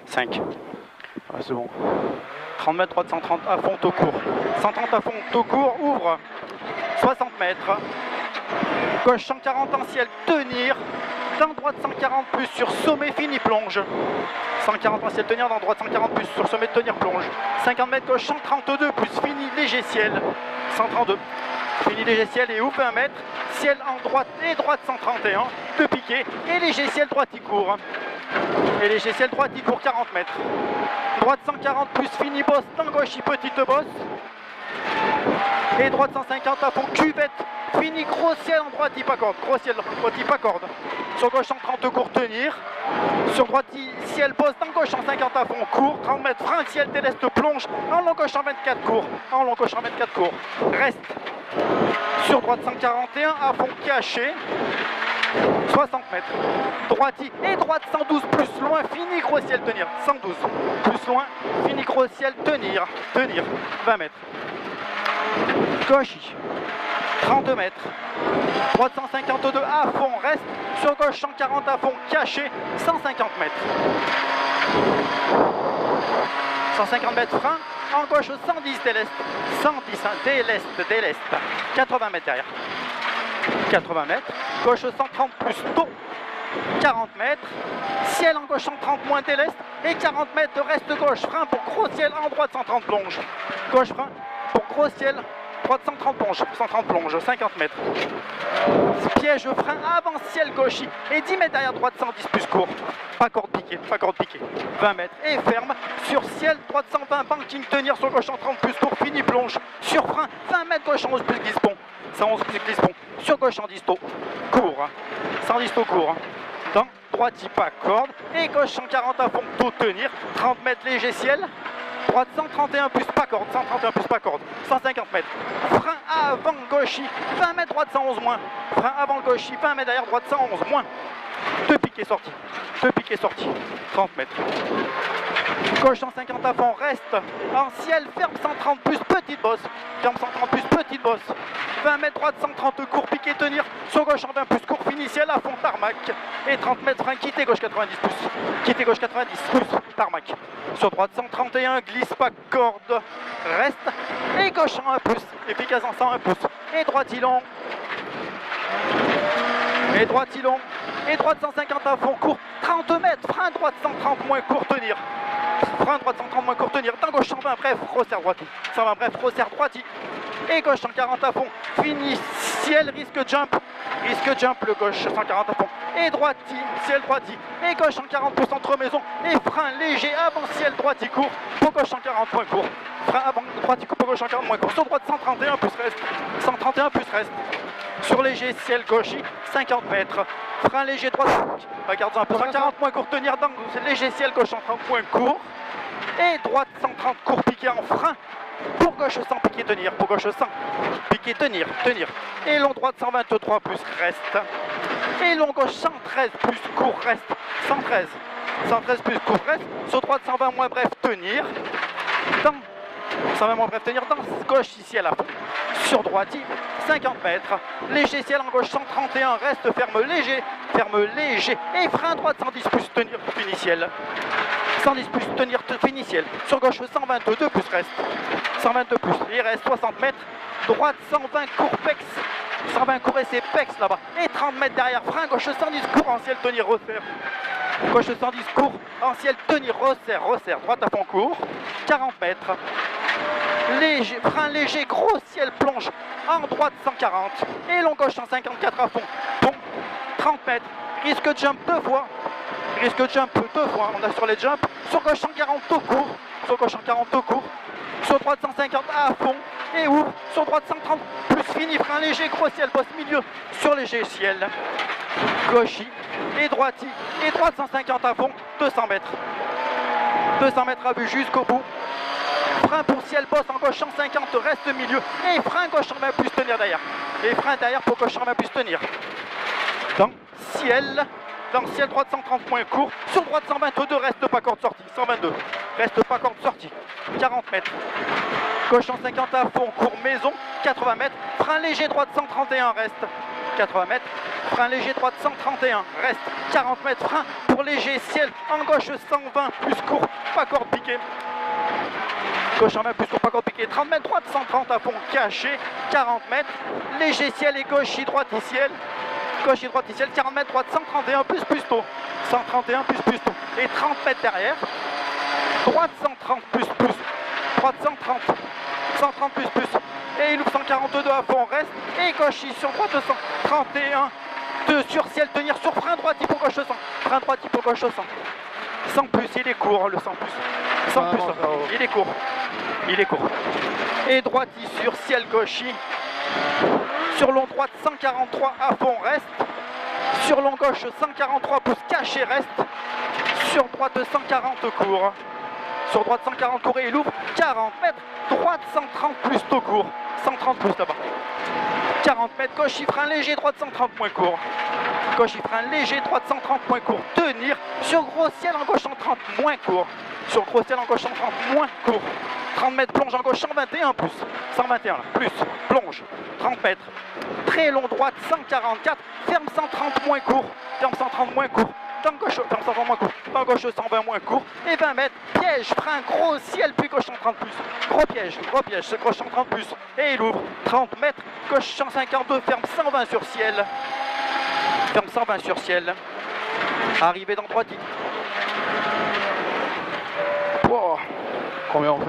5. Ouais, c'est bon. 30 mètres, droite 130 à fond, tout court. 130 à fond, tout court, ouvre. 60 mètres. Gauche 140 en ciel, tenir. Dans droite 140 plus sur sommet, fini, plonge. 140 en ciel, tenir, dans droite 140 plus sur sommet, tenir, plonge. 50 mètres, gauche 132 plus, fini, léger ciel. 132. Fini léger ciel et ouvre 20 mètres. Ciel en droite et droite 131. Deux piquets et léger ciel droite il court. Et léger ciel droite il court 40 mètres. Droite 140 plus fini bosse. Dans gauche il petite bosse. Et droite 150 à fond cuvette. Fini gros ciel en droite il pas corde. Gros ciel droite il pas corde. Sur gauche 130 court tenir. Sur droite ciel bosse. Dans gauche 150 à fond court. 30 mètres frein ciel déleste plonge. En long gauche 124 court. En long gauche 124 court. Reste. Sur droite 141 à fond caché. 60 mètres. Droiti et droite 112 plus loin, fini gros ciel tenir. 112 plus loin, fini gros ciel tenir. Tenir. 20 mètres. Gauche. 32 mètres. Droite 152 à fond, reste. Sur gauche 140 à fond, caché. 150 mètres. 150 mètres frein. En gauche 110 déleste. 110 déleste. 80 mètres derrière. 80 mètres. Gauche 130 plus tôt. 40 mètres. Ciel en gauche 130 moins déleste. Et 40 mètres de reste gauche. Frein pour gros ciel en droite 130 plonge. Gauche frein pour gros ciel. Droite 130 plonge. 130 plonge. 50 mètres. Piège frein avant ciel gauche. Et 10 mètres derrière droite 110 plus court. Pas corde piquée. 20 mètres. Et ferme. Sur ciel droite 120 banking tenir sur gauche 130 plus court. Fini plonge. Sur frein 20 mètres gauche 111 plus glisse pont. 111 plus glisse pont. Sur gauche 110 taux. Court. 110 taux court. Dans droite pas corde. Et gauche 140 à fond taux tenir. 30 mètres léger ciel. Droite 131 plus pas corde. 131 plus pas corde. 150 mètres. Frein avant gauche. 20 mètres droite 111 moins. Frein avant gauche. 20 mètres derrière droite 111 moins. Deux piquets sortis. 30 mètres. Gauche 150 à fond, reste. En ciel, ferme 130 plus, petite bosse. Ferme 130 plus, petite bosse. 20 mètres droite 130, court, piqué, tenir. Sur gauche 120 plus, court, fini, ciel à fond, tarmac. Et 30 mètres, frein, quitter gauche 90 plus. Quitter gauche 90 plus, tarmac. Sur droite 131, glisse pas, corde. Reste. Et gauche 101 plus. Efficace en 101 pouces. Et droite long. Et droite 150 à fond, court, 30 mètres, frein droite 130 moins court, tenir. Frein droite 130 moins court, tenir. Dans gauche 120, bref, resserre droite. 120, bref, resserre droite. Et gauche 140 à fond, fini, ciel, risque jump, le gauche 140 à fond. Et droite, ciel, droite. Et gauche 140 pour centre maison. Et frein léger, avant ciel, droite, court, pour gauche 140 moins court. Frein avant droite, pour gauche 140 moins court. Sur droite 131 plus reste. 131 plus reste. Sur léger, ciel gauche, 50 mètres. Frein léger droite, regarde un peu, 140 moins court, tenir dans léger ciel gauche 130 moins court. Et droite 130 court, piqué en frein. Pour gauche 100, piqué, tenir. Pour gauche 100, piqué, tenir. Et long droite 123 plus reste. Et long gauche 113 plus court, reste. 113 plus court, reste. Sur droite 120 moins bref, tenir. Dans 120 moins bref, tenir. Dans gauche ici à la fond. Sur droite, 50 mètres. Léger ciel en gauche 131, reste, ferme léger. Et frein droite 110 plus tenir, fini ciel. 110 plus tenir, fini ciel. Sur gauche 122 plus reste. 122 plus, il reste 60 mètres. Droite 120 court pex. 120 court et c'est pex là-bas. Et 30 mètres derrière, frein gauche 110 court en ciel, tenir, resserre. Gauche 110 court en ciel, tenir, resserre. Droite à fond court. 40 mètres. Léger, frein léger, gros ciel plonge en droite 140 et long gauche 154 à fond. Bon, 30 mètres, risque jump deux fois, on a sur les jumps, sur gauche 140 tout court, sur droite 150 à fond et ouvre, sur droite 130 plus fini, frein léger, gros ciel, bosse milieu, sur léger ciel, gauche et droite 150 à fond, 200 mètres à vue jusqu'au bout. Frein pour ciel bosse en gauche 150, reste milieu. Et frein gauche 120 plus tenir derrière. Et frein derrière pour gauche 120 plus tenir. Dans ciel droite 130 moins court. Sur droite 122, reste pas corde sortie. 122, reste pas corde sortie. 40 mètres. Gauche 150 à fond, court maison. 80 mètres. Frein léger droite 131, reste. 80 mètres. Frein léger droite 131, reste. 40 mètres. Frein pour léger, ciel, en gauche 120, plus court, pas corde piquée. Gauche en main, plus court, pas corde piquée, 30 mètres, droite 130 à fond, caché, 40 mètres, léger ciel et gauche, droite et ciel. Gauche et droite et ciel, 40 mètres, droite 131, plus tôt. 131, plus tôt. Et 30 mètres derrière. Droite 130, plus. Droite 130. 130, plus. Et il ouvre 142 à fond, reste. Et gauche sur droite 131. 2 sur ciel, tenir sur frein droite pour gauche 100. Frein droite pour gauche 100. 100 plus, il est court le 100 plus. 100 plus, il est court. Il est court. Et droite sur ciel gauche. Sur long droite 143 à fond, reste. Sur long gauche 143 pouces caché, reste. Sur droite 140 court. Sur droite 140 court et il ouvre 40 mètres. Droite 130 plus tôt court. 130 plus là-bas. 40 mètres, gauche frein léger, droite 130 moins court. Gauche frein léger, droite 130 moins court. Tenir sur gros ciel en gauche 130 moins court. Sur gros ciel en gauche 130 moins court. 30 mètres, plonge en gauche 121 plus. 121 là, plus, plonge. 30 mètres. Très long droite 144. Ferme 130 moins court. Ferme 130 moins court. Dans gauche, ferme 130 moins court. Dans gauche 120 moins court. Et 20 mètres. Piège, frein, gros ciel, puis gauche 130 plus. Gros piège, c'est gauche 130 plus. Et il ouvre 30 mètres. Gauche 152, ferme 120 sur ciel. Ferme 120 sur ciel. Arrivé dans droite. Wow. Combien on fait ?